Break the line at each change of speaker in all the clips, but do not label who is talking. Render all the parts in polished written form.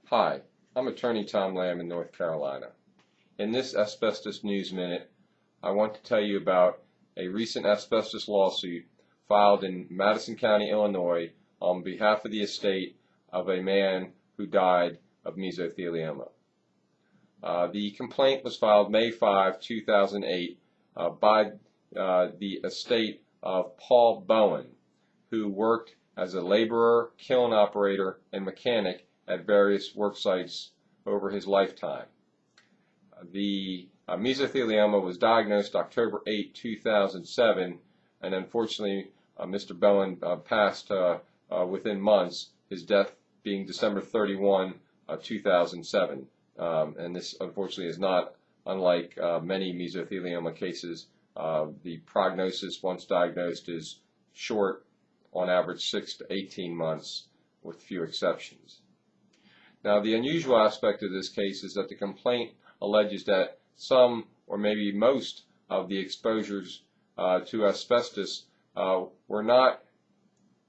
Hi, I'm attorney Tom Lamb in North Carolina. In this Asbestos News Minute, I want to tell you about a recent asbestos lawsuit filed in Madison County, Illinois, on behalf of the estate of a man who died of mesothelioma. The complaint was filed May 5, 2008 by the estate of Paul Bowen, who worked as a laborer, kiln operator, and mechanic at various work sites over his lifetime. The mesothelioma was diagnosed October 8, 2007, and unfortunately Mr. Bowen passed within months, his death being December 31, 2007. And this unfortunately is not unlike many mesothelioma cases. The prognosis once diagnosed is short, on average 6 to 18 months, with few exceptions. Now, the unusual aspect of this case is that the complaint alleges that some or maybe most of the exposures to asbestos were not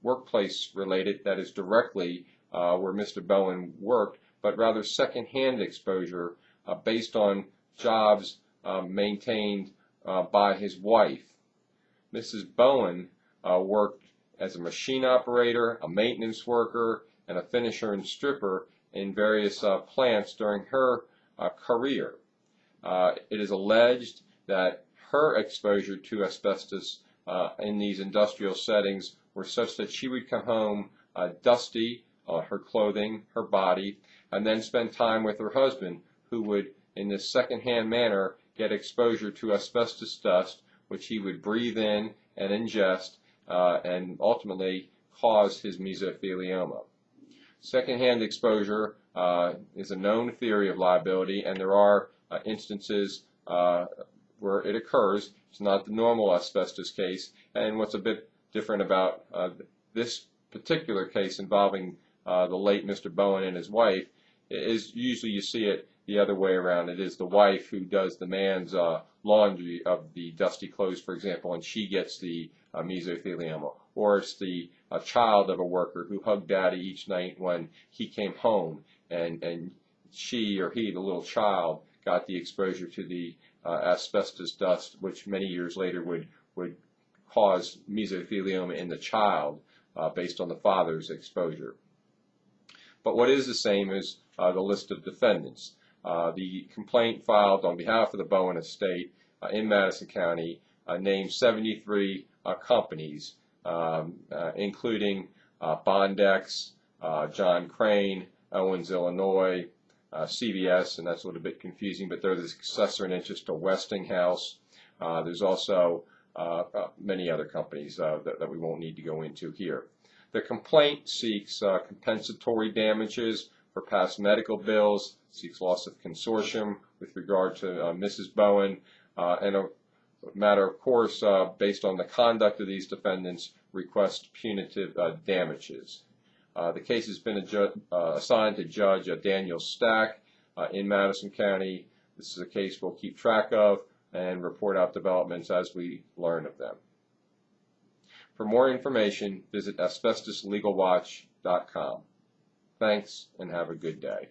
workplace related, that is directly where Mr. Bowen worked, but rather second-hand exposure based on jobs maintained by his wife. Mrs. Bowen worked as a machine operator, a maintenance worker, and a finisher and stripper in various plants during her career. It is alleged that her exposure to asbestos in these industrial settings were such that she would come home dusty, her clothing, her body, and then spend time with her husband, who would, in this second-hand manner, get exposure to asbestos dust, which he would breathe in and ingest, and ultimately cause his mesothelioma. Second-hand exposure is a known theory of liability, and there are instances where it occurs. It's not the normal asbestos case, and what's a bit different about this particular case involving the late Mr. Bowen and his wife is usually you see it the other way around. It is the wife who does the man's laundry of the dusty clothes, for example, and she gets the mesothelioma. Or it's the child of a worker who hugged daddy each night when he came home, and she or he, the little child, got the exposure to the asbestos dust, which many years later would cause mesothelioma in the child based on the father's exposure. But what is the same is the list of defendants. The complaint filed on behalf of the Bowen estate in Madison County named 73 companies, including Bondex, John Crane, Owens, Illinois, CVS, and that's a little bit confusing, but they're the successor in interest to Westinghouse. There's also many other companies that we won't need to go into here. The complaint seeks compensatory damages for past medical bills, seeks loss of consortium with regard to Mrs. Bowen, and a matter, of course, based on the conduct of these defendants, request punitive damages. The case has been assigned to Judge Daniel Stack in Madison County. This is a case we'll keep track of and report out developments as we learn of them. For more information, visit asbestoslegalwatch.com. Thanks, and have a good day.